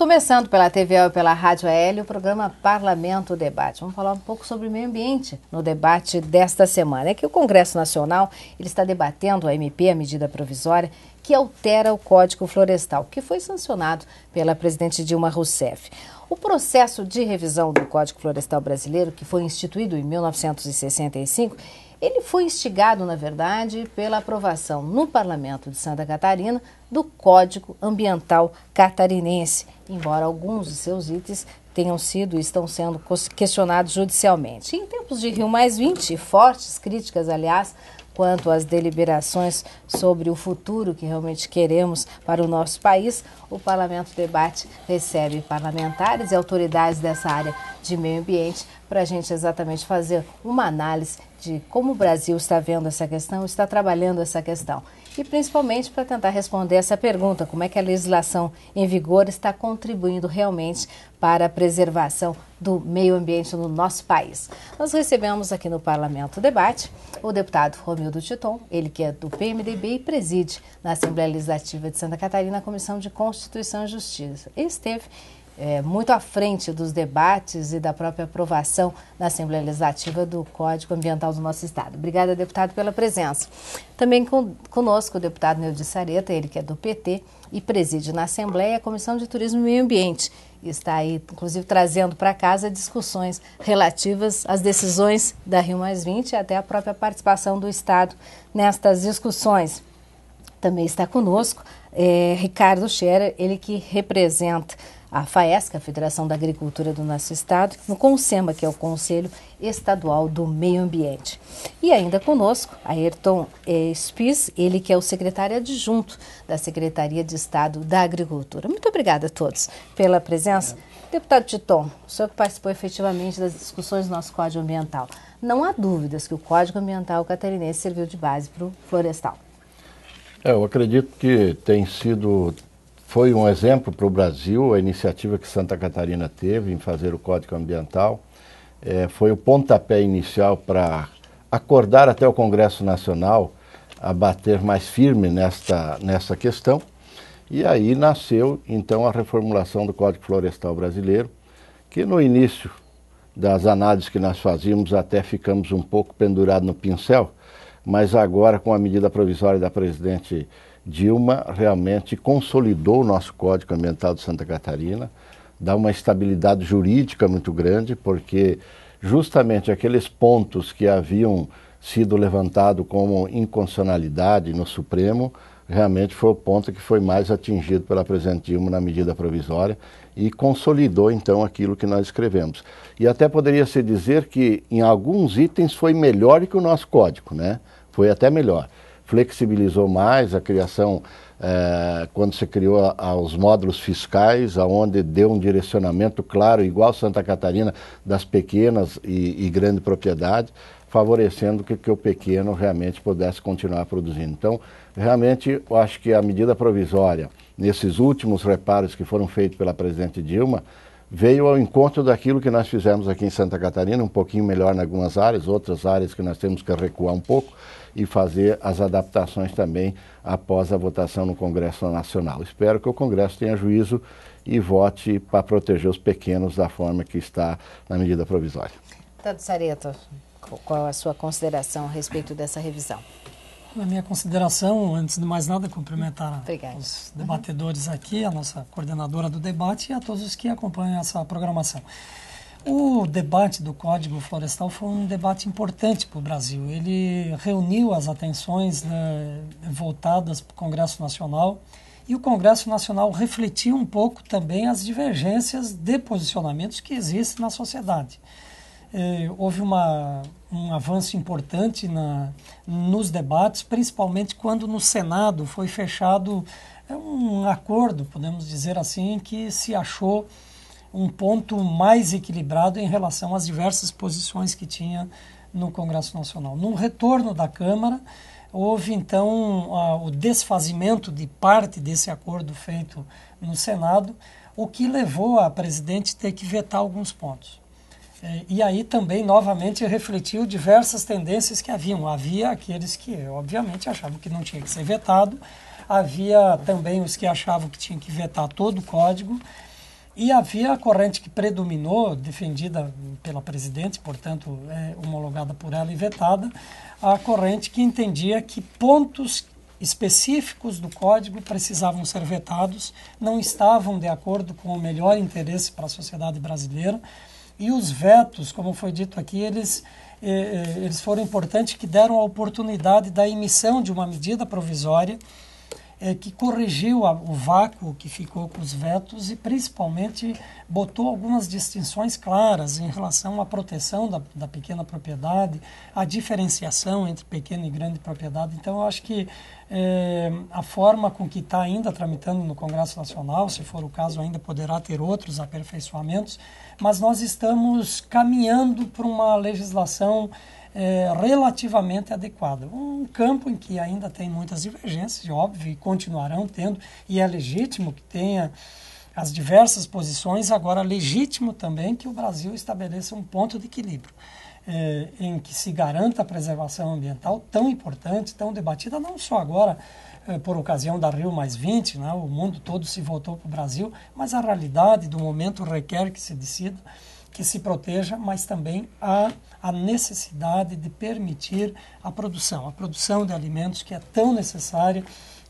começando pela TV e pela Rádio AL o programa Parlamento Debate. Vamos falar um pouco sobre o meio ambiente no debate desta semana. É que o Congresso Nacional ele está debatendo a MP, a medida provisória, que altera o Código Florestal, que foi sancionado pela presidente Dilma Rousseff. O processo de revisão do Código Florestal brasileiro, que foi instituído em 1965, ele foi instigado, na verdade, pela aprovação no Parlamento de Santa Catarina do Código Ambiental Catarinense, embora alguns de seus itens tenham sido e estão sendo questionados judicialmente. Em tempos de Rio+20, fortes críticas, aliás, quanto às deliberações sobre o futuro que realmente queremos para o nosso país, o Parlamento Debate recebe parlamentares e autoridades dessa área de meio ambiente para a gente exatamente fazer uma análise de como o Brasil está vendo essa questão, está trabalhando essa questão. E principalmente para tentar responder essa pergunta, como é que a legislação em vigor está contribuindo realmente para a preservação do meio ambiente no nosso país. Nós recebemos aqui no Parlamento Debate o deputado Romildo Titon, ele que é do PMDB e preside na Assembleia Legislativa de Santa Catarina a Comissão de Constituição e Justiça. Ele esteve muito à frente dos debates e da própria aprovação na Assembleia Legislativa do Código Ambiental do nosso Estado. Obrigada, deputado, pela presença. Também conosco o deputado Neudi Sareta, ele que é do PT e preside na Assembleia a Comissão de Turismo e Meio Ambiente. E está aí, inclusive, trazendo para casa discussões relativas às decisões da Rio+20 e até a própria participação do Estado nestas discussões. Também está conosco Ricardo Scherer, ele que representa a FAESC, a Federação da Agricultura do nosso Estado, no CONSEMA, que é o Conselho Estadual do Meio Ambiente. E ainda conosco, Ayrton Spies, ele que é o secretário adjunto da Secretaria de Estado da Agricultura. Muito obrigada a todos pela presença. Deputado Titon, o senhor que participou efetivamente das discussões do nosso Código Ambiental, não há dúvidas que o Código Ambiental catarinense serviu de base para o florestal. Eu acredito que foi um exemplo para o Brasil, a iniciativa que Santa Catarina teve em fazer o Código Ambiental. Foi o pontapé inicial para acordar até o Congresso Nacional a bater mais firme nessa questão. E aí nasceu, então, a reformulação do Código Florestal Brasileiro, que no início das análises que nós fazíamos até ficamos um pouco pendurados no pincel, mas agora com a medida provisória da presidente Dilma, realmente consolidou o nosso Código Ambiental de Santa Catarina, dá uma estabilidade jurídica muito grande, porque justamente aqueles pontos que haviam sido levantados como inconstitucionalidade no Supremo, realmente foi o ponto que foi mais atingido pela presidente Dilma na medida provisória e consolidou então aquilo que nós escrevemos. E até poderia se dizer que em alguns itens foi melhor que o nosso código, né? Foi até melhor. Flexibilizou mais a criação, quando se criou os módulos fiscais, onde deu um direcionamento claro, igual Santa Catarina, das pequenas e grandes propriedades, favorecendo que o pequeno realmente pudesse continuar produzindo. Então, realmente, eu acho que a medida provisória, nesses últimos reparos que foram feitos pela presidente Dilma, veio ao encontro daquilo que nós fizemos aqui em Santa Catarina, um pouquinho melhor em algumas áreas, outras áreas que nós temos que recuar um pouco e fazer as adaptações também após a votação no Congresso Nacional. Espero que o Congresso tenha juízo e vote para proteger os pequenos da forma que está na medida provisória. Deputado Sareta, qual a sua consideração a respeito dessa revisão? A minha consideração, antes de mais nada, cumprimentar os debatedores aqui, a nossa coordenadora do debate e a todos os que acompanham essa programação. O debate do Código Florestal foi um debate importante para o Brasil. Ele reuniu as atenções voltadas para o Congresso Nacional e o Congresso Nacional refletiu um pouco também as divergências de posicionamentos que existem na sociedade. Houve um avanço importante nos debates, principalmente quando no Senado foi fechado um acordo, podemos dizer assim, que se achou um ponto mais equilibrado em relação às diversas posições que tinha no Congresso Nacional. No retorno da Câmara, houve então o desfazimento de parte desse acordo feito no Senado, o que levou a presidente a ter que vetar alguns pontos. E aí também, novamente, refletiu diversas tendências que haviam. Havia aqueles que, obviamente, achavam que não tinha que ser vetado, havia também os que achavam que tinha que vetar todo o código, E havia a corrente que predominou, defendida pela presidente, portanto, homologada por ela e vetada, a corrente que entendia que pontos específicos do código precisavam ser vetados, não estavam de acordo com o melhor interesse para a sociedade brasileira, e os vetos, como foi dito aqui, eles foram importantes, que deram a oportunidade da emissão de uma medida provisória que corrigiu o vácuo que ficou com os vetos e principalmente botou algumas distinções claras em relação à proteção da pequena propriedade, a diferenciação entre pequena e grande propriedade. Então, eu acho que a forma com que está ainda tramitando no Congresso Nacional, se for o caso, ainda poderá ter outros aperfeiçoamentos, mas nós estamos caminhando para uma legislação relativamente adequada. Um campo em que ainda tem muitas divergências, óbvio, e continuarão tendo, e é legítimo que tenha as diversas posições, agora legítimo também que o Brasil estabeleça um ponto de equilíbrio, em que se garanta a preservação ambiental tão importante, tão debatida, não só agora por ocasião da Rio+20, né, o mundo todo se voltou para o Brasil, mas a realidade do momento requer que se decida, que se proteja, mas também há a necessidade de permitir a produção de alimentos que é tão necessária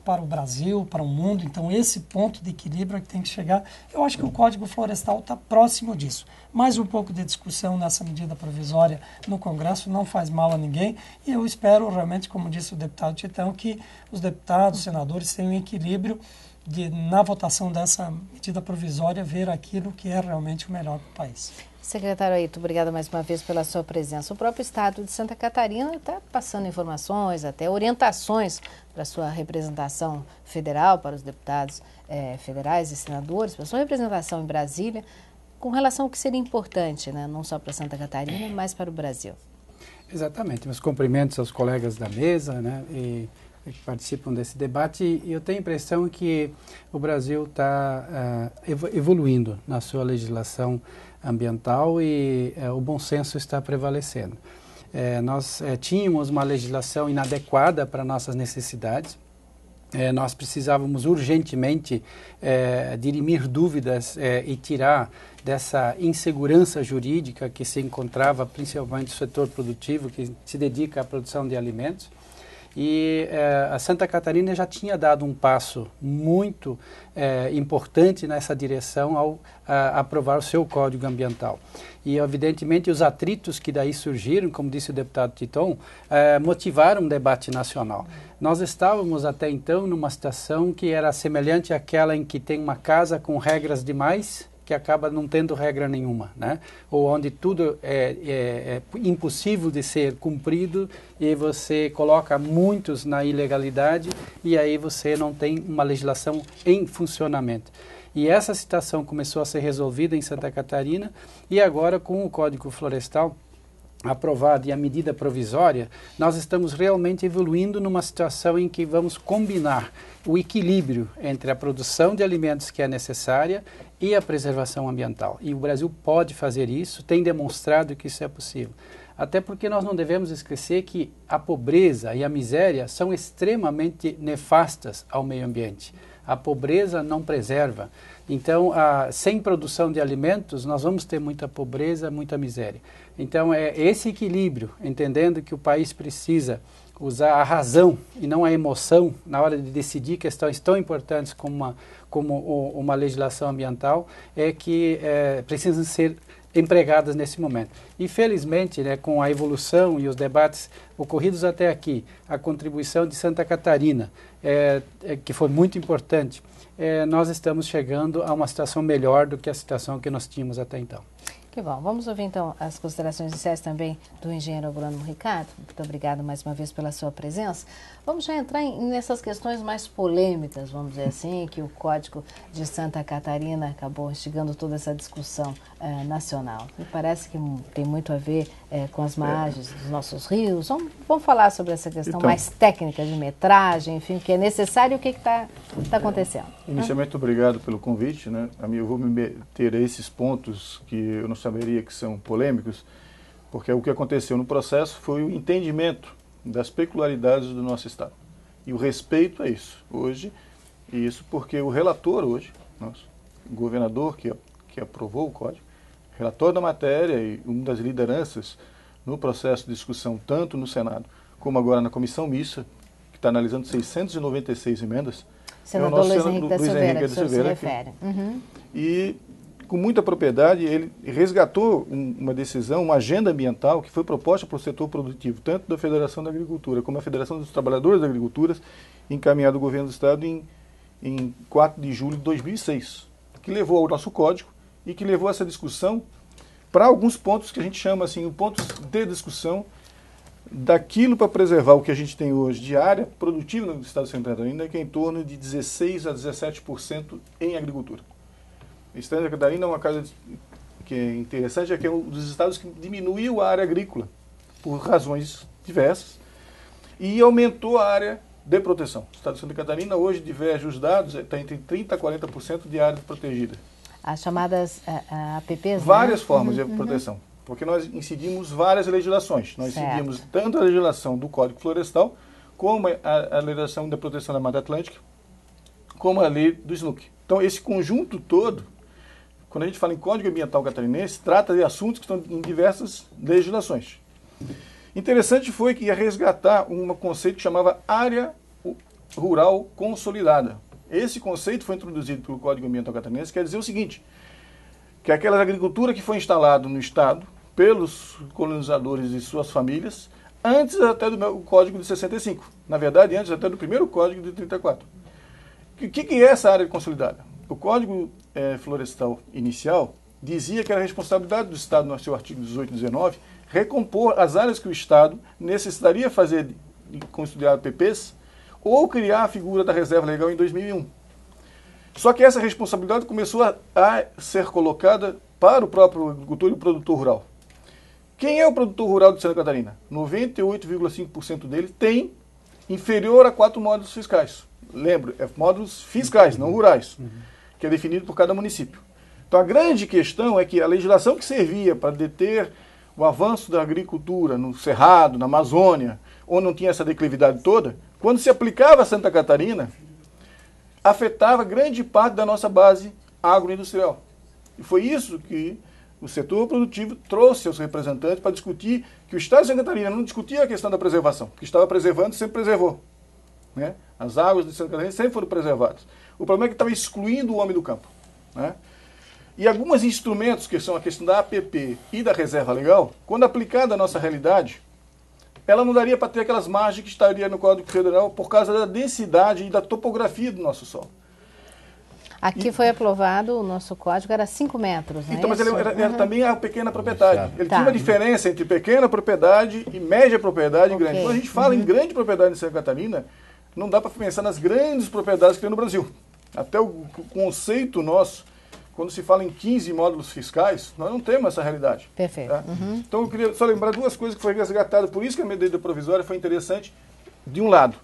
para o Brasil, para o mundo. Então, esse ponto de equilíbrio é que tem que chegar. Eu acho que o Código Florestal está próximo disso. Mais um pouco de discussão nessa medida provisória no Congresso não faz mal a ninguém, e eu espero realmente, como disse o deputado Titão, que os deputados, os senadores tenham equilíbrio de, na votação dessa medida provisória, ver aquilo que é realmente o melhor para o país. Secretário Aito, obrigada mais uma vez pela sua presença. O próprio Estado de Santa Catarina está passando informações, até orientações para a sua representação federal, para os deputados federais e senadores, para a sua representação em Brasília, com relação ao que seria importante, né, não só para Santa Catarina, mas para o Brasil. Exatamente. Meus cumprimentos aos colegas da mesa, né, e que participam desse debate, e eu tenho a impressão que o Brasil está evoluindo na sua legislação ambiental e o bom senso está prevalecendo. Nós tínhamos uma legislação inadequada para nossas necessidades. Nós precisávamos urgentemente dirimir dúvidas e tirar dessa insegurança jurídica que se encontrava principalmente no setor produtivo, que se dedica à produção de alimentos. E a Santa Catarina já tinha dado um passo muito importante nessa direção ao aprovar o seu Código Ambiental. E, evidentemente, os atritos que daí surgiram, como disse o deputado Titon, motivaram um debate nacional. Nós estávamos até então numa situação que era semelhante àquela em que tem uma casa com regras demais, que acaba não tendo regra nenhuma, né? Ou onde tudo é impossível de ser cumprido e você coloca muitos na ilegalidade e aí você não tem uma legislação em funcionamento. E essa situação começou a ser resolvida em Santa Catarina e agora com o Código Florestal aprovado e a medida provisória, nós estamos realmente evoluindo numa situação em que vamos combinar o equilíbrio entre a produção de alimentos que é necessária e a preservação ambiental. E o Brasil pode fazer isso, tem demonstrado que isso é possível. Até porque nós não devemos esquecer que a pobreza e a miséria são extremamente nefastas ao meio ambiente. A pobreza não preserva. Então, sem produção de alimentos, nós vamos ter muita pobreza, muita miséria. Então, é esse equilíbrio, entendendo que o país precisa usar a razão e não a emoção na hora de decidir questões tão importantes como uma legislação ambiental, que precisam ser empregadas nesse momento. E, felizmente, né, com a evolução e os debates ocorridos até aqui, a contribuição de Santa Catarina, que foi muito importante, nós estamos chegando a uma situação melhor do que a situação que nós tínhamos até então. Que bom. Vamos ouvir, então, as considerações iniciais também do engenheiro agrônomo Ricardo. Muito obrigado mais uma vez pela sua presença. Vamos já entrar nessas questões mais polêmicas, vamos dizer assim, que o Código de Santa Catarina acabou instigando toda essa discussão nacional. Me parece que tem muito a ver com as margens dos nossos rios. Vamos falar sobre essa questão então, mais técnica de metragem, enfim, o que é necessário e o que está acontecendo. Inicialmente, obrigado pelo convite, né? Eu vou me meter a esses pontos que eu não saberia que são polêmicos, porque o que aconteceu no processo foi o entendimento das peculiaridades do nosso Estado. E o respeito a isso. Hoje, isso porque o relator hoje, nosso governador, que que aprovou o código, relator da matéria e uma das lideranças no processo de discussão, tanto no Senado como agora na comissão mista, que está analisando 696 emendas. Senador Luiz Henrique da Silveira, que o senhor se refere. E, com muita propriedade, ele resgatou uma decisão, uma agenda ambiental que foi proposta para o setor produtivo, tanto da Federação da Agricultura como a Federação dos Trabalhadores da Agricultura, encaminhado ao governo do Estado em 4 de julho de 2006, que levou ao nosso código e que levou essa discussão para alguns pontos que a gente chama assim, pontos de discussão daquilo para preservar o que a gente tem hoje de área produtiva no estado de Santa Catarina, que é em torno de 16% a 17% em agricultura. O estado de Santa Catarina é uma coisa que é interessante, é que é um dos estados que diminuiu a área agrícola por razões diversas e aumentou a área de proteção. O estado de Santa Catarina hoje diverge os dados, está entre 30% a 40% de área protegida. As chamadas APPs, várias formas de proteção, porque nós incidimos várias legislações. Nós incidimos tanto a legislação do Código Florestal, como a legislação da proteção da Mata Atlântica, como a lei do SNUC. Então, esse conjunto todo, quando a gente fala em Código Ambiental Catarinense, trata de assuntos que estão em diversas legislações. Interessante foi que ia resgatar um conceito que chamava área rural consolidada. Esse conceito foi introduzido pelo Código Ambiental Catarinense, quer dizer o seguinte, que aquela agricultura que foi instalada no Estado pelos colonizadores e suas famílias, antes até do Código de 65. Na verdade, antes até do primeiro Código de 34. O que é essa área consolidada? O Código Florestal inicial dizia que era a responsabilidade do Estado, no seu artigo 18 e 19, recompor as áreas que o Estado necessitaria fazer de construir APPs ou criar a figura da reserva legal em 2001. Só que essa responsabilidade começou a ser colocada para o próprio agricultor e o produtor rural. Quem é o produtor rural de Santa Catarina? 98,5% dele tem inferior a 4 módulos fiscais. Lembro, módulos fiscais, não rurais, que é definido por cada município. Então a grande questão é que a legislação que servia para deter o avanço da agricultura no Cerrado, na Amazônia, onde não tinha essa declividade toda, quando se aplicava a Santa Catarina, afetava grande parte da nossa base agroindustrial. E foi isso que o setor produtivo trouxe aos representantes para discutir que o Estado de Santa Catarina não discutia a questão da preservação, que estava preservando sempre preservou. Né? As águas de Santa Catarina sempre foram preservadas. O problema é que estava excluindo o homem do campo. Né? E alguns instrumentos, que são a questão da APP e da reserva legal, quando aplicada à nossa realidade, ela não daria para ter aquelas margens que estaria no Código Federal por causa da densidade e da topografia do nosso solo. Aqui foi aprovado, o nosso código era 5 metros, né? Então, mas ele era também a pequena propriedade. Ele tinha uma diferença entre pequena propriedade e média propriedade e grande. Quando a gente fala em grande propriedade em Santa Catarina, não dá para pensar nas grandes propriedades que tem no Brasil. Até o conceito nosso, quando se fala em 15 módulos fiscais, nós não temos essa realidade. Perfeito. Tá? Então eu queria só lembrar duas coisas que foi resgatada, por isso que a medida provisória foi interessante, de um lado,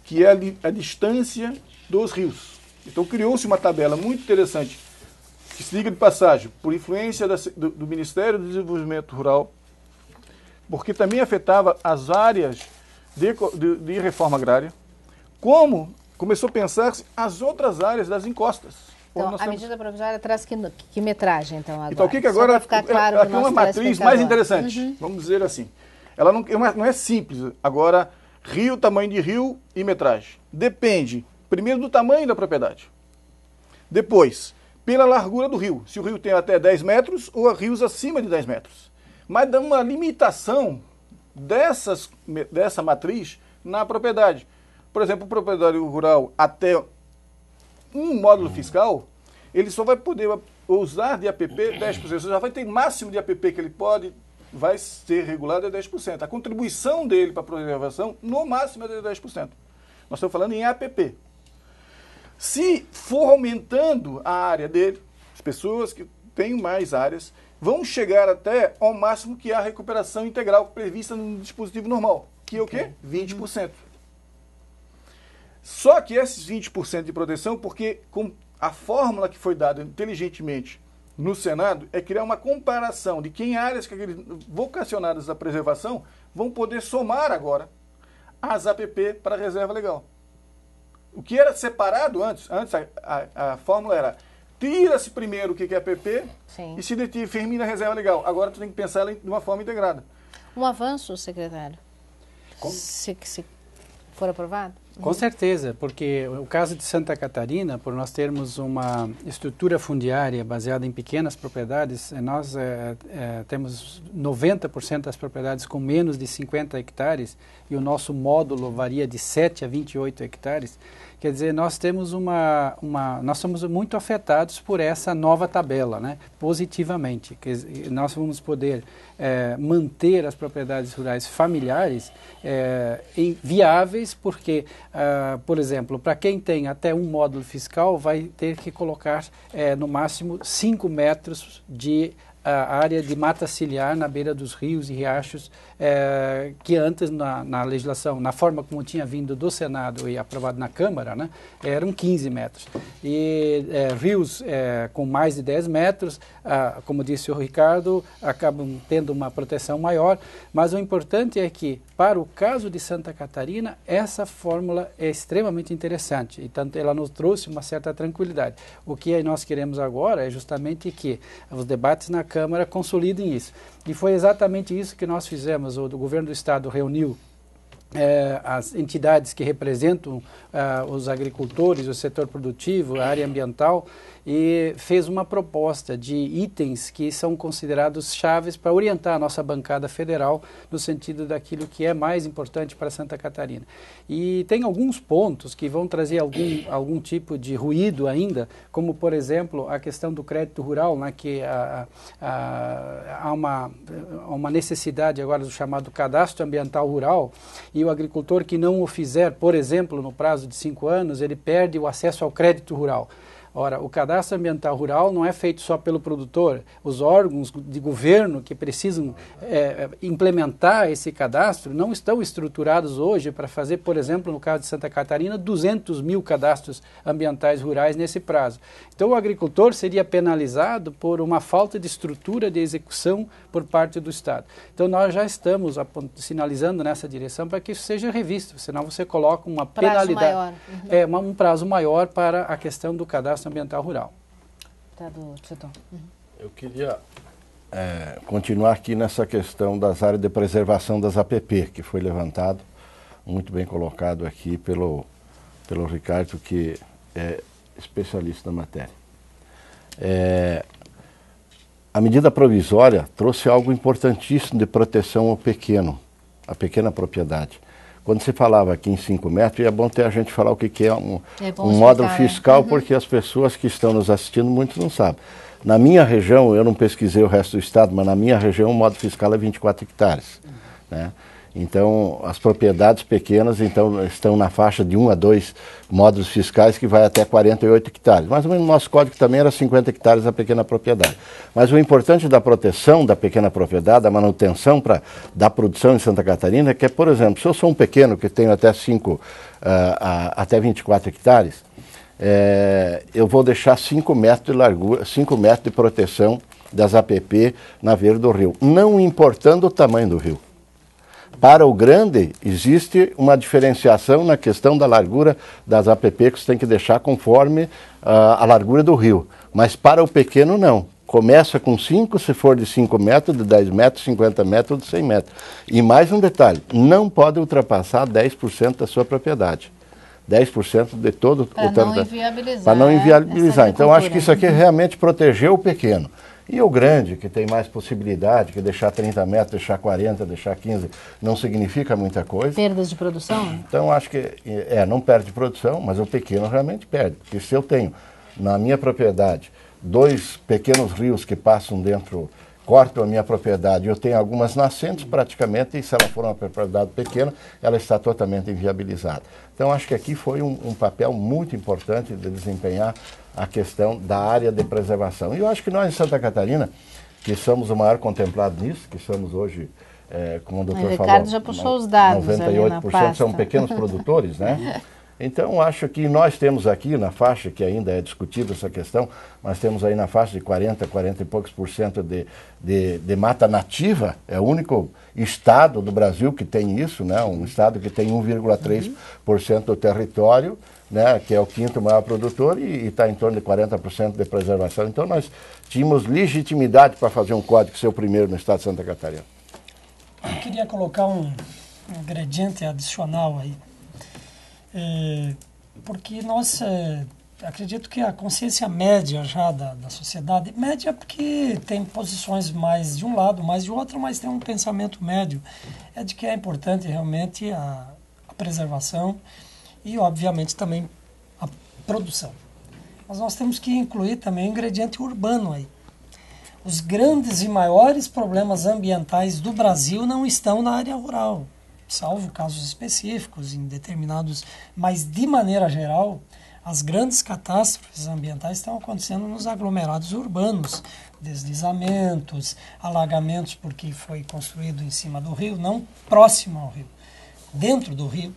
que é a distância dos rios. Então criou-se uma tabela muito interessante, que se diga de passagem, por influência do Ministério do Desenvolvimento Rural, porque também afetava as áreas de reforma agrária, como começou a pensar-se as outras áreas das encostas. Então, a medida provisória traz que metragem, então, agora? Então, o que agora... Ficar claro aqui é uma matriz mais interessante, vamos dizer assim. Ela não é simples. Agora, rio, tamanho de rio e metragem. Depende, primeiro, do tamanho da propriedade. Depois, pela largura do rio. Se o rio tem até 10 metros ou rios acima de 10 metros. Mas dá uma limitação dessa matriz na propriedade. Por exemplo, o proprietário rural até um módulo fiscal, ele só vai poder usar de APP 10%. Você já vai ter máximo de APP que ele vai ser regulado é 10%. A contribuição dele para a preservação, no máximo, é de 10%. Nós estamos falando em APP. Se for aumentando a área dele, as pessoas que têm mais áreas vão chegar até ao máximo que é a recuperação integral prevista no dispositivo normal, que é o quê? 20%. Só que esses 20% de proteção, porque com a fórmula que foi dada inteligentemente no Senado, é criar uma comparação de que em áreas vocacionadas à preservação vão poder somar agora as APP para a reserva legal. O que era separado antes a fórmula era tira-se primeiro o que é APP Sim. e se determina a reserva legal. Agora tu tem que pensar ela de uma forma integrada. Um avanço, secretário, se for aprovado? Com certeza, porque o caso de Santa Catarina, por nós termos uma estrutura fundiária baseada em pequenas propriedades, nós temos 90% das propriedades com menos de 50 hectares e o nosso módulo varia de 7 a 28 hectares. Quer dizer, nós temos nós somos muito afetados por essa nova tabela, né? Positivamente. Nós vamos poder manter as propriedades rurais familiares viáveis, porque, por exemplo, para quem tem até um módulo fiscal, vai ter que colocar no máximo 5 metros de área de mata ciliar na beira dos rios e riachos, que antes na legislação, na forma como tinha vindo do Senado e aprovado na Câmara, né, eram 15 metros. E rios com mais de 10 metros, como disse o Ricardo, acabam tendo uma proteção maior, mas o importante é que, para o caso de Santa Catarina, essa fórmula é extremamente interessante, e tanto ela nos trouxe uma certa tranquilidade. O que nós queremos agora é justamente que os debates na Câmara consolidem isso. E foi exatamente isso que nós fizemos. O governo do Estado reuniu as entidades que representam os agricultores, o setor produtivo, a área ambiental, e fez uma proposta de itens que são considerados chaves para orientar a nossa bancada federal no sentido daquilo que é mais importante para Santa Catarina. E tem alguns pontos que vão trazer algum tipo de ruído ainda, como, por exemplo, a questão do crédito rural, né, que há uma necessidade agora do chamado cadastro ambiental rural, e o agricultor que não o fizer, por exemplo, no prazo de 5 anos, ele perde o acesso ao crédito rural. Ora, o cadastro ambiental rural não é feito só pelo produtor. Os órgãos de governo que precisam implementar esse cadastro não estão estruturados hoje para fazer, por exemplo, no caso de Santa Catarina, 200 mil cadastros ambientais rurais nesse prazo. Então, o agricultor seria penalizado por uma falta de estrutura de execução por parte do Estado. Então, nós já estamos sinalizando nessa direção para que isso seja revisto, senão você coloca uma penalidade, um prazo maior para a questão do cadastro ambiental rural. Eu queria continuar aqui nessa questão das áreas de preservação das APP, que foi levantado, muito bem colocado aqui pelo Ricardo, que é especialista na matéria. A medida provisória trouxe algo importantíssimo de proteção ao à pequena propriedade. Quando se falava aqui em 5 metros, é bom ter a gente falar o que é um módulo fiscal, porque as pessoas que estão nos assistindo, muitos não sabem. Na minha região, eu não pesquisei o resto do estado, mas na minha região o módulo fiscal é 24 hectares. Né? Então, as propriedades pequenas estão na faixa de 1 a 2 módulos fiscais, que vai até 48 hectares. Mais ou menos no nosso código também era 50 hectares a pequena propriedade. Mas o importante da proteção da pequena propriedade, da manutenção da produção em Santa Catarina, é que, por exemplo, se eu sou um pequeno que tenho até 24 hectares, eu vou deixar 5 metros de largura, 5 metros de proteção das APP na beira do rio, não importando o tamanho do rio. Para o grande, existe uma diferenciação na questão da largura das APP, que você tem que deixar conforme a largura do rio. Mas para o pequeno, não. Começa com 5, se for de 5 metros, de 10 metros, 50 metros, de 100 metros. E mais um detalhe, não pode ultrapassar 10% da sua propriedade. 10% de todo o território. Para não inviabilizar. Então, acho que isso aqui realmente protegeu o pequeno. E o grande, que tem mais possibilidade, que deixar 30 metros, deixar 40, deixar 15, não significa muita coisa. Perdas de produção? Então, acho que não perde produção, mas o pequeno realmente perde. Porque se eu tenho, na minha propriedade, 2 pequenos rios que passam dentro, cortam a minha propriedade, eu tenho algumas nascentes praticamente, e se ela for uma propriedade pequena, ela está totalmente inviabilizada. Então, acho que aqui foi um papel muito importante de desempenhar a questão da área de preservação. E eu acho que nós em Santa Catarina, que somos o maior contemplado nisso, que somos hoje, como o doutor falou, Ricardo já puxou os dados 98% são pequenos produtores, né? Então, acho que nós temos aqui na faixa, que ainda é discutida essa questão, nós temos aí na faixa de 40 e poucos por cento de mata nativa. É o único estado do Brasil que tem isso, né? Um estado que tem 1,3% do território, né? Que é o quinto maior produtor e está em torno de 40% de preservação. Então, nós tínhamos legitimidade para fazer um código, ser o primeiro no estado de Santa Catarina. Eu queria colocar um ingrediente adicional aí. Porque nós, acredito que a consciência média já da sociedade, média porque tem posições mais de um lado, mais de outro, mas tem um pensamento médio, é de que é importante realmente a preservação e, obviamente, também a produção. Mas nós temos que incluir também o ingrediente urbano aí. Os grandes e maiores problemas ambientais do Brasil não estão na área rural, salvo casos específicos, em determinados, mas de maneira geral, as grandes catástrofes ambientais estão acontecendo nos aglomerados urbanos, deslizamentos, alagamentos porque foi construído em cima do rio, não próximo ao rio, dentro do rio.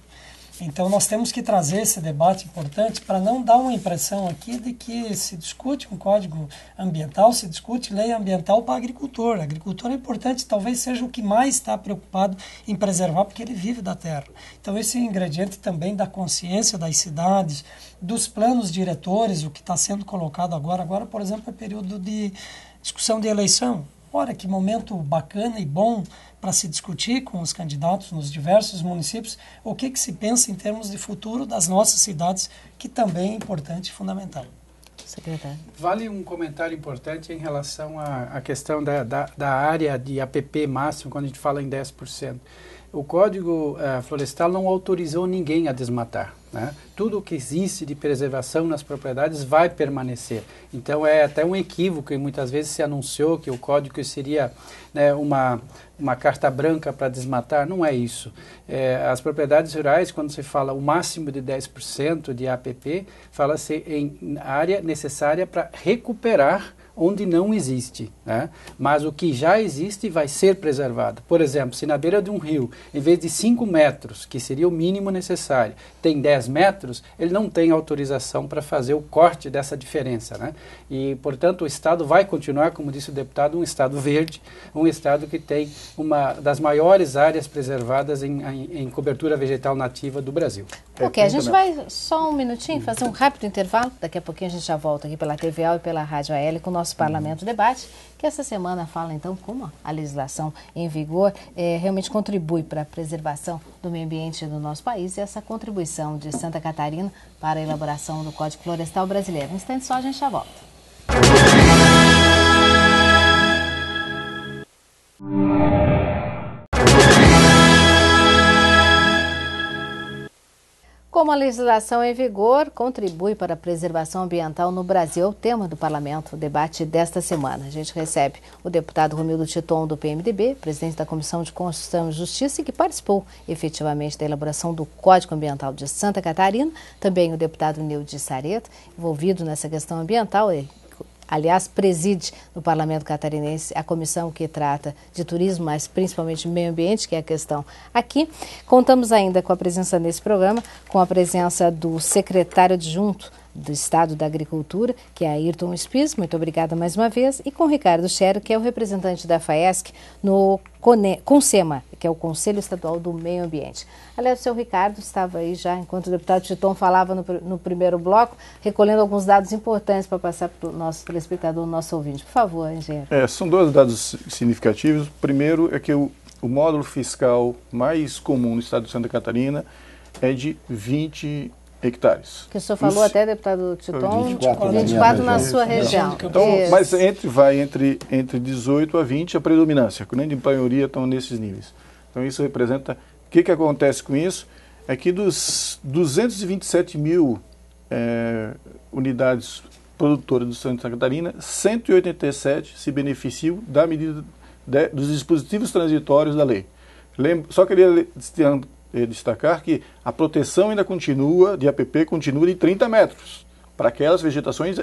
Então nós temos que trazer esse debate importante para não dar uma impressão aqui de que se discute um código ambiental, se discute lei ambiental para agricultor. Agricultor é importante, talvez seja o que mais está preocupado em preservar, porque ele vive da terra. Então esse é um ingrediente também da consciência das cidades, dos planos diretores, o que está sendo colocado agora. Agora, por exemplo, é período de discussão de eleição. Ora, que momento bacana e bom para se discutir com os candidatos nos diversos municípios o que se pensa em termos de futuro das nossas cidades, que também é importante e fundamental. Secretário. Vale um comentário importante em relação à questão da área de APP máximo, quando a gente fala em 10%. O Código Florestal não autorizou ninguém a desmatar, né? Tudo o que existe de preservação nas propriedades vai permanecer. Então é até um equívoco e muitas vezes se anunciou que o código seria, né, uma carta branca para desmatar. Não é isso. As propriedades rurais, quando se fala o máximo de 10% de APP, fala-se em área necessária para recuperar onde não existe, né? Mas o que já existe vai ser preservado. Por exemplo, se na beira de um rio, em vez de 5 metros, que seria o mínimo necessário, tem 10 metros, ele não tem autorização para fazer o corte dessa diferença, né? E, portanto, o Estado vai continuar, como disse o deputado, um Estado verde, um Estado que tem uma das maiores áreas preservadas em cobertura vegetal nativa do Brasil. Ok, a gente vai só um minutinho, fazer um rápido intervalo. Daqui a pouquinho a gente já volta aqui pela TVAL e pela Rádio AL com o nosso Parlamento Debate, que essa semana fala então como a legislação em vigor realmente contribui para a preservação do meio ambiente do nosso país e essa contribuição de Santa Catarina para a elaboração do Código Florestal Brasileiro. Um instante só, a gente já volta. Como a legislação em vigor contribui para a preservação ambiental no Brasil, é o tema do Parlamento, o debate desta semana. A gente recebe o deputado Romildo Titon, do PMDB, presidente da Comissão de Constituição e Justiça, e que participou efetivamente da elaboração do Código Ambiental de Santa Catarina, também o deputado Nilde Sareta, envolvido nessa questão ambiental, aliás, preside no Parlamento Catarinense a comissão que trata de turismo, mas principalmente meio ambiente, que é a questão aqui. Contamos ainda com a presença nesse programa, com a presença do secretário adjunto do Estado da Agricultura, que é Ayrton Spies, muito obrigada mais uma vez, e com o Ricardo Schero, que é o representante da FAESC no CONSEMA, que é o Conselho Estadual do Meio Ambiente. Aliás, o seu Ricardo estava aí já, enquanto o deputado Titon falava no primeiro bloco, recolhendo alguns dados importantes para passar para o nosso telespectador, o nosso ouvinte. Por favor, engenheiro. São dois dados significativos. O primeiro é que o módulo fiscal mais comum no estado de Santa Catarina é de 20 hectares. Que o senhor falou até, deputado Titon, 24 na sua região. Então, mas vai entre 18 a 20 a predominância, nem de maioria estão nesses níveis. Então isso representa, o que acontece com isso? É que dos 227 mil unidades produtoras do Santa Catarina, 187 se beneficiam da medida dos dispositivos transitórios da lei. Só queria destacar que a proteção ainda continua, de APP, continua de 30 metros, para aquelas vegetações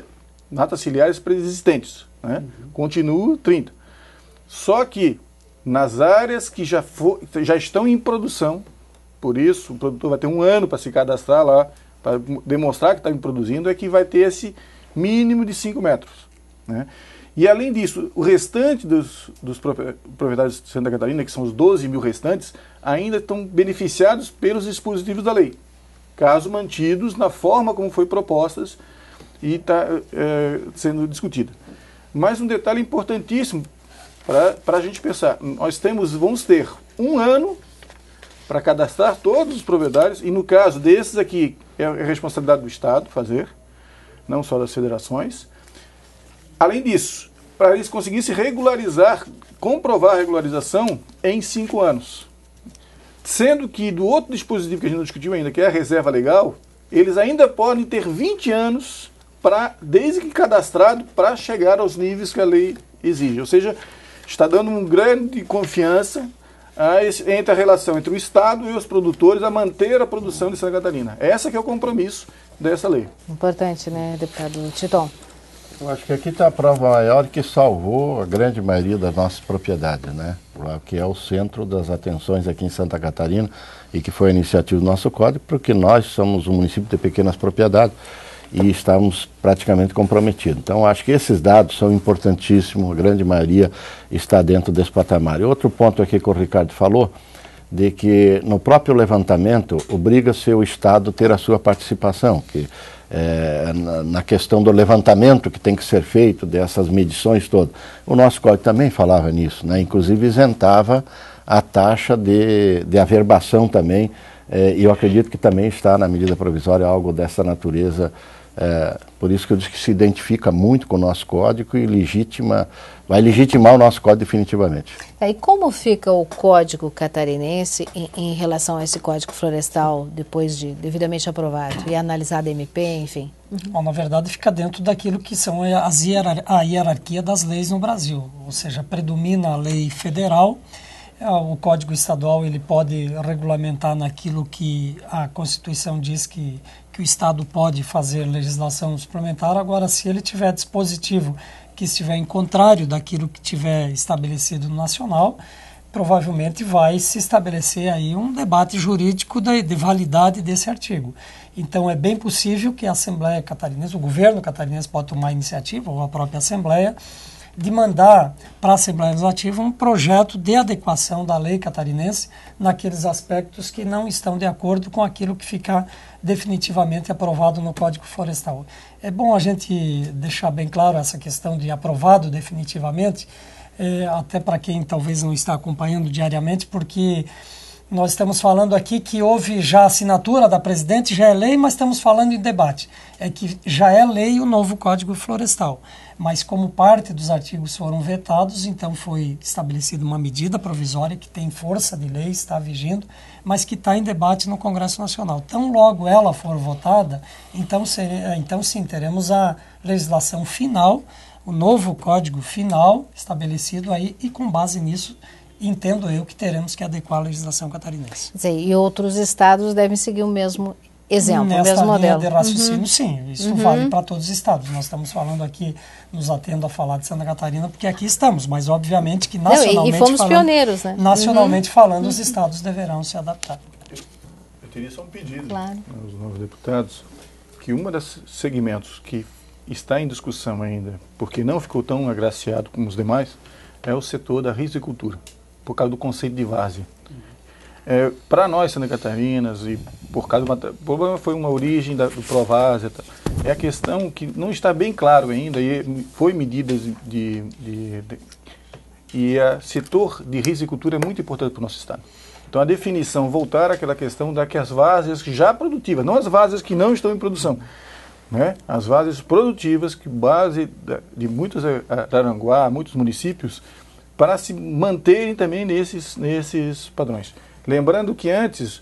matas ciliares preexistentes, né? Continua 30. Só que nas áreas que já estão em produção, por isso o produtor vai ter um ano para se cadastrar lá, para demonstrar que está produzindo, é que vai ter esse mínimo de 5 metros. Né? E além disso, o restante dos proprietários de Santa Catarina, que são os 12 mil restantes, ainda estão beneficiados pelos dispositivos da lei, caso mantidos na forma como foi propostas e está sendo discutida. Mas um detalhe importantíssimo para a gente pensar, vamos ter 1 ano para cadastrar todos os proprietários, e no caso desses aqui, é a responsabilidade do Estado fazer, não só das federações. Além disso, para eles conseguirem se regularizar, comprovar a regularização em 5 anos. Sendo que do outro dispositivo que a gente não discutiu ainda, que é a reserva legal, eles ainda podem ter 20 anos, desde que cadastrado, para chegar aos níveis que a lei exige. Ou seja, está dando uma grande confiança entre a relação entre o Estado e os produtores a manter a produção de Santa Catarina. Esse que é o compromisso dessa lei. Importante, né, deputado Titon? Eu acho que aqui está a prova maior que salvou a grande maioria das nossas propriedades, né? Que é o centro das atenções aqui em Santa Catarina e que foi a iniciativa do nosso código, porque nós somos um município de pequenas propriedades e estamos praticamente comprometidos. Então, acho que esses dados são importantíssimos, a grande maioria está dentro desse patamar. E outro ponto aqui que o Ricardo falou, de que no próprio levantamento obriga-se o Estado a ter a sua participação, que na questão do levantamento que tem que ser feito, dessas medições todas. O nosso código também falava nisso, né? Inclusive isentava a taxa de averbação também, e eu acredito que também está na medida provisória algo dessa natureza. Por isso que eu disse que se identifica muito com o nosso código e vai legitimar o nosso código definitivamente. E como fica o código catarinense em relação a esse código florestal, depois de devidamente aprovado e analisado a MP, enfim? Bom, na verdade, fica dentro daquilo que são a hierarquia das leis no Brasil, ou seja, predomina a lei federal. O Código Estadual ele pode regulamentar naquilo que a Constituição diz que o Estado pode fazer legislação suplementar. Agora, se ele tiver dispositivo que estiver em contrário daquilo que tiver estabelecido no nacional, provavelmente vai se estabelecer aí um debate jurídico de validade desse artigo. Então, é bem possível que a Assembleia Catarinense, o governo catarinense pode tomar a iniciativa, ou a própria Assembleia, de mandar para a Assembleia Legislativa um projeto de adequação da lei catarinense naqueles aspectos que não estão de acordo com aquilo que ficar definitivamente aprovado no Código Florestal. É bom a gente deixar bem claro essa questão de aprovado definitivamente, até para quem talvez não está acompanhando diariamente, porque nós estamos falando aqui que houve já a assinatura da presidente, já é lei, mas estamos falando em debate. É que já é lei o novo Código Florestal. Mas como parte dos artigos foram vetados, então foi estabelecida uma medida provisória que tem força de lei, está vigindo, mas que está em debate no Congresso Nacional. Tão logo ela for votada, então sim, teremos a legislação final, o novo Código final estabelecido aí, e com base nisso, entendo eu que teremos que adequar a legislação catarinense. E outros estados devem seguir o mesmo exemplo, o mesmo modelo. Nesta linha de raciocínio, sim, isso vale para todos os estados. Nós estamos falando aqui, nos atendo a falar de Santa Catarina, porque aqui estamos, mas obviamente que nacionalmente e fomos pioneiros, né? Nacionalmente falando, os estados deverão se adaptar. Eu teria só um pedido aos novos deputados, que um dos segmentos que está em discussão ainda, porque não ficou tão agraciado como os demais, é o setor da riscicultura, por causa do conceito de várzea. Para nós, Santa Catarinas, e por causa o problema foi uma origem do Provárzea, é a questão que não está bem claro ainda, e foi medidas e o setor de riscicultura é muito importante para o nosso estado. Então a definição, voltar àquela questão das várzeas já produtivas, não as várzeas que não estão em produção, né? As várzeas produtivas, que base de muitos Araranguá, muitos municípios, para se manterem também nesses padrões. Lembrando que antes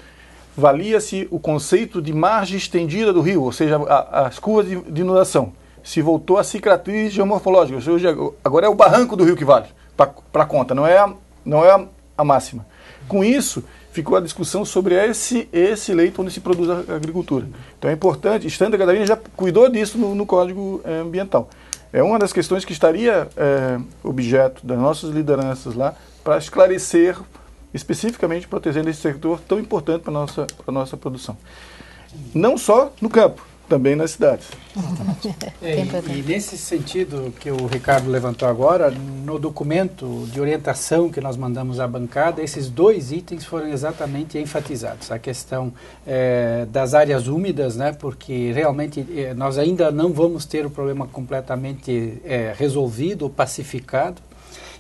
valia-se o conceito de margem estendida do rio, ou seja, as curvas de inundação. Se voltou a cicatriz geomorfológica, ou seja, agora é o barranco do rio que vale para a conta, não é a máxima. Com isso, ficou a discussão sobre esse leito onde se produz a agricultura. Então é importante, Santa Catarina já cuidou disso no Código Ambiental. É uma das questões que estaria objeto das nossas lideranças lá, para esclarecer, especificamente protegendo esse setor tão importante para a nossa produção. não só no campo, também nas cidades. E nesse sentido que o Ricardo levantou agora, no documento de orientação que nós mandamos à bancada, esses 2 itens foram exatamente enfatizados. A questão das áreas úmidas, né, porque realmente nós ainda não vamos ter o problema completamente resolvido ou pacificado,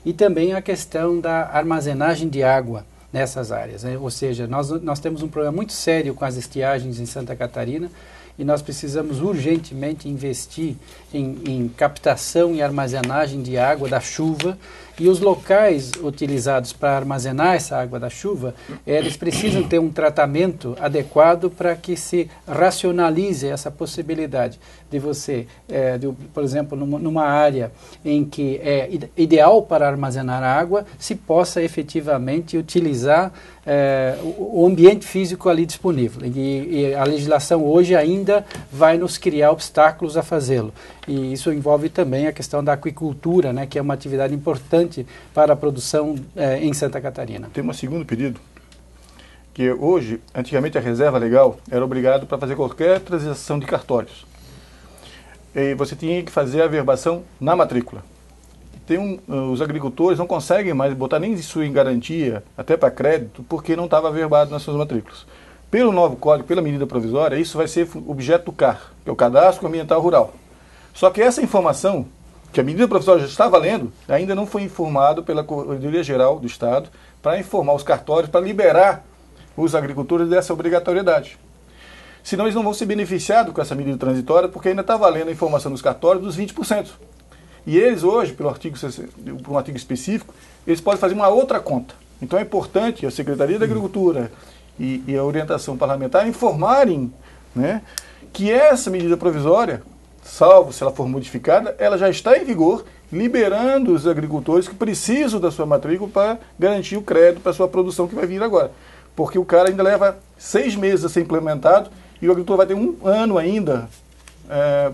e também a questão da armazenagem de água nessas áreas, né? Ou seja, nós temos um problema muito sério com as estiagens em Santa Catarina, e nós precisamos urgentemente investir em captação e armazenagem de água da chuva, e os locais utilizados para armazenar essa água da chuva, eles precisam ter um tratamento adequado para que se racionalize essa possibilidade de você, por exemplo, numa área em que é ideal para armazenar água, se possa efetivamente utilizar o ambiente físico ali disponível. E a legislação hoje ainda vai nos criar obstáculos a fazê-lo. E isso envolve também a questão da aquicultura, né, que é uma atividade importante para a produção em Santa Catarina. Tem um segundo pedido, que hoje, antigamente a reserva legal era obrigado para fazer qualquer transação de cartórios. E você tinha que fazer a averbação na matrícula. Os agricultores não conseguem mais botar nem isso em garantia, até para crédito, porque não estava averbado nas suas matrículas. Pelo novo código, pela medida provisória, isso vai ser objeto do CAR, que é o Cadastro Ambiental Rural. Só que essa informação, que a medida provisória já está valendo, ainda não foi informado pela Corredoria Geral do Estado para informar os cartórios, para liberar os agricultores dessa obrigatoriedade. Senão eles não vão ser beneficiados com essa medida transitória, porque ainda está valendo a informação dos cartórios dos 20%. E eles hoje, por um artigo específico, eles podem fazer uma outra conta. Então é importante a Secretaria da Agricultura e a orientação parlamentar informarem, né, que essa medida provisória, salvo se ela for modificada, ela já está em vigor, liberando os agricultores que precisam da sua matrícula para garantir o crédito para a sua produção que vai vir agora. Porque o cara ainda leva 6 meses a ser implementado e o agricultor vai ter 1 ano ainda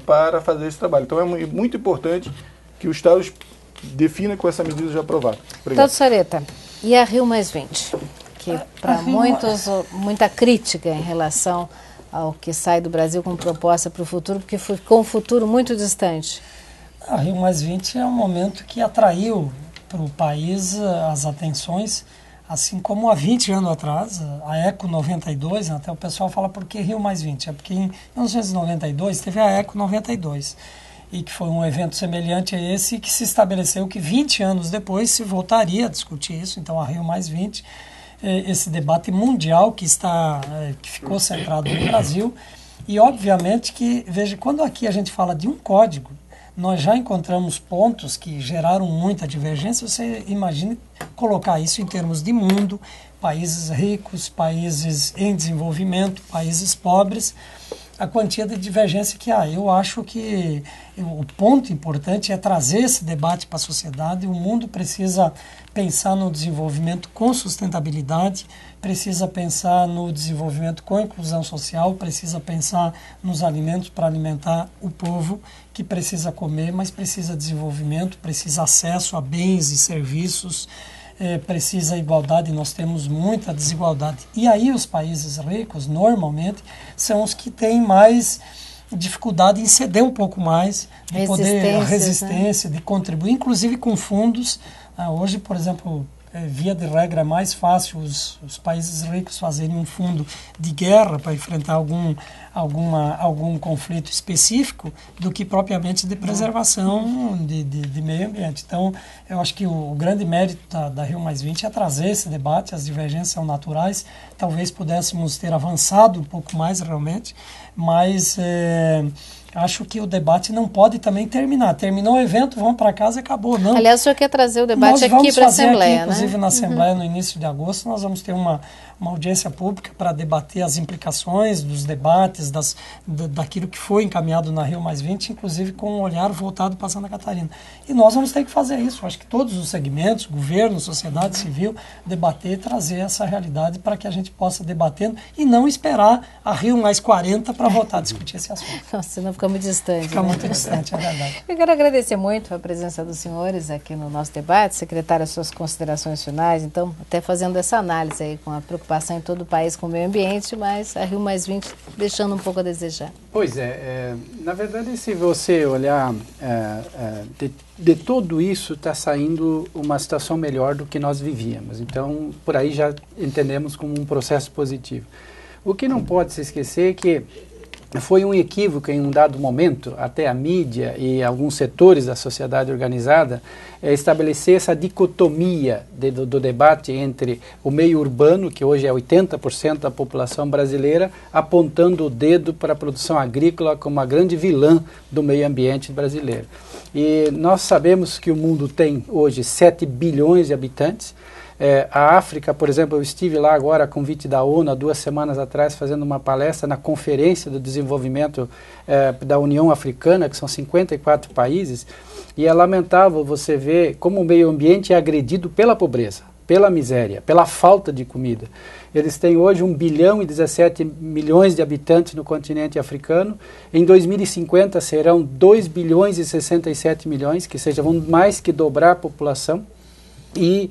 para fazer esse trabalho. Então é muito importante que o Estado defina com essa medida já aprovada. Então, Sareta, e a Rio+20? Que para muitos, muita crítica em relação ao que sai do Brasil como proposta para o futuro, porque ficou um futuro muito distante. A Rio+20 é um momento que atraiu para o país as atenções, assim como há 20 anos atrás, a Eco 92, até o pessoal fala por que Rio+20? É porque em 1992 teve a Eco 92, e que foi um evento semelhante a esse, que se estabeleceu que 20 anos depois se voltaria a discutir isso. Então a Rio+20, esse debate mundial que ficou centrado no Brasil, e obviamente que, veja, quando aqui a gente fala de um código, nós já encontramos pontos que geraram muita divergência. Você imagine colocar isso em termos de mundo, países ricos, países em desenvolvimento, países pobres, a quantia de divergência que há. Eu acho que o ponto importante é trazer esse debate para a sociedade. O mundo precisa pensar no desenvolvimento com sustentabilidade, precisa pensar no desenvolvimento com inclusão social, precisa pensar nos alimentos para alimentar o povo que precisa comer, mas precisa desenvolvimento, precisa acesso a bens e serviços, precisa igualdade. Nós temos muita desigualdade. E aí os países ricos, normalmente, são os que têm mais dificuldade em ceder um pouco mais, de poder resistência, né? De contribuir, inclusive com fundos. Hoje, por exemplo, via de regra, é mais fácil os países ricos fazerem um fundo de guerra para enfrentar algum conflito específico do que propriamente de preservação de meio ambiente. Então, eu acho que o grande mérito da Rio+20 é trazer esse debate. As divergências são naturais, talvez pudéssemos ter avançado um pouco mais realmente, mas acho que o debate não pode também terminar. Terminou o evento, vamos para casa e acabou. Não. Aliás, o senhor quer trazer o debate aqui para a Assembleia, aqui, inclusive na Assembleia, no início de agosto, nós vamos ter uma audiência pública para debater as implicações dos debates, daquilo que foi encaminhado na Rio+20, inclusive com um olhar voltado para Santa Catarina. E nós vamos ter que fazer isso. Acho que todos os segmentos, governo, sociedade civil, debater e trazer essa realidade para que a gente gente possa debatendo e não esperar a Rio+40 para voltar a discutir esse assunto. Nossa, senão fica muito distante. Fica muito distante, é verdade. Eu quero agradecer muito a presença dos senhores aqui no nosso debate. Secretário, as suas considerações finais, então, até fazendo essa análise aí com a preocupação em todo o país com o meio ambiente, mas a Rio+20 deixando um pouco a desejar. Pois na verdade, se você olhar de tudo isso, está saindo uma situação melhor do que nós vivíamos. Então, por aí já entendemos como um processo positivo. O que não pode se esquecer é que foi um equívoco em um dado momento, até a mídia e alguns setores da sociedade organizada, estabelecer essa dicotomia do debate entre o meio urbano, que hoje é 80% da população brasileira, apontando o dedo para a produção agrícola como a grande vilã do meio ambiente brasileiro. E nós sabemos que o mundo tem hoje 7 bilhões de habitantes. A África, por exemplo, eu estive lá agora a convite da ONU há 2 semanas atrás fazendo uma palestra na Conferência do Desenvolvimento da União Africana, que são 54 países, e é lamentável você ver como o meio ambiente é agredido pela pobreza, pela miséria, pela falta de comida. Eles têm hoje 1 bilhão e 17 milhões de habitantes no continente africano. Em 2050 serão 2 bilhões e 67 milhões, que seja, vão mais que dobrar a população. E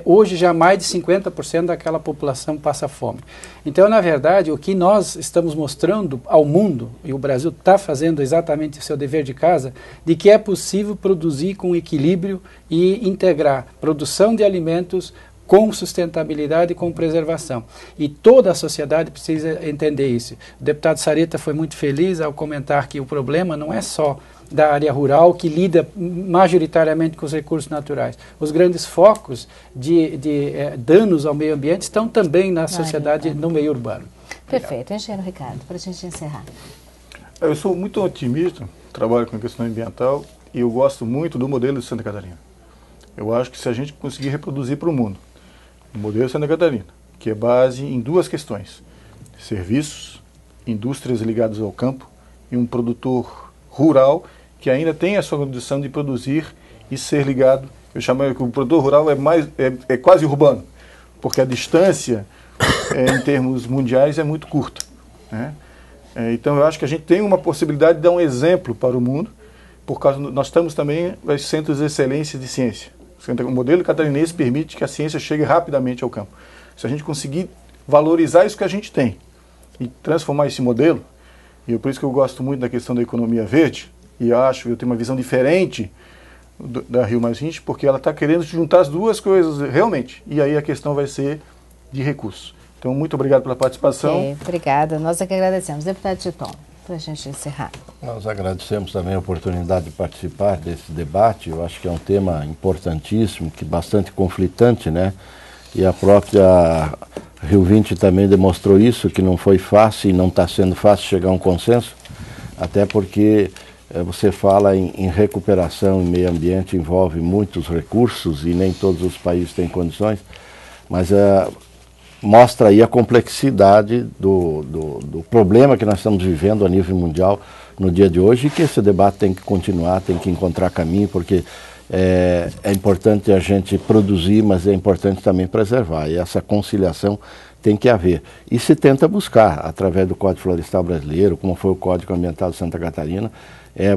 hoje já mais de 50% daquela população passa fome. Então, na verdade, o que nós estamos mostrando ao mundo, e o Brasil está fazendo exatamente o seu dever de casa, de que é possível produzir com equilíbrio e integrar produção de alimentos com sustentabilidade e com preservação. E toda a sociedade precisa entender isso. O deputado Sareta foi muito feliz ao comentar que o problema não é só da área rural, que lida majoritariamente com os recursos naturais. Os grandes focos de danos ao meio ambiente estão também na sociedade, no meio urbano. Perfeito. Engenheiro Ricardo, para a gente encerrar. Eu sou muito otimista, trabalho com questão ambiental e eu gosto muito do modelo de Santa Catarina. Eu acho que se a gente conseguir reproduzir para o mundo o modelo de Santa Catarina, que é base em 2 questões: serviços, indústrias ligadas ao campo e um produtor rural que ainda tem a sua condição de produzir e ser ligado. Eu chamo que o produtor rural é quase urbano, porque a distância em termos mundiais é muito curta, né? Então eu acho que a gente tem uma possibilidade de dar um exemplo para o mundo, por causa nós estamos também nos centros de excelência de ciência. O modelo catarinense permite que a ciência chegue rapidamente ao campo. Se a gente conseguir valorizar isso que a gente tem e transformar esse modelo, e por isso que eu gosto muito da questão da economia verde, e eu tenho uma visão diferente da Rio+20, porque ela está querendo juntar as 2 coisas realmente, e aí a questão vai ser de recursos. Então, muito obrigado pela participação. Obrigada, nós é que agradecemos. Deputado Titon, para a gente encerrar. Nós agradecemos também a oportunidade de participar desse debate. Eu acho que é um tema importantíssimo, que bastante conflitante, né? E a própria Rio+20 também demonstrou isso, que não foi fácil e não está sendo fácil chegar a um consenso, até porque você fala em recuperação em meio ambiente, envolve muitos recursos e nem todos os países têm condições, mas mostra aí a complexidade do problema que nós estamos vivendo a nível mundial no dia de hoje, e que esse debate tem que continuar, tem que encontrar caminho, porque é importante a gente produzir, mas é importante também preservar, e essa conciliação tem que haver. E se tenta buscar, através do Código Florestal Brasileiro, como foi o Código Ambiental de Santa Catarina,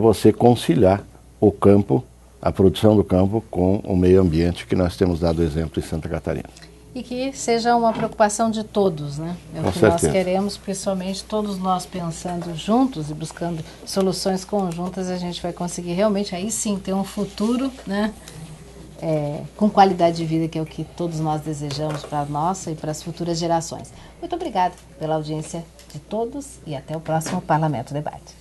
você conciliar o campo, a produção do campo, com o meio ambiente, que nós temos dado exemplo em Santa Catarina. E que seja uma preocupação de todos, né? É o que nós queremos, principalmente todos nós pensando juntos e buscando soluções conjuntas, a gente vai conseguir realmente, aí sim, ter um futuro, né? Com qualidade de vida, que é o que todos nós desejamos para a nossa e para as futuras gerações. Muito obrigada pela audiência de todos e até o próximo Parlamento Debate.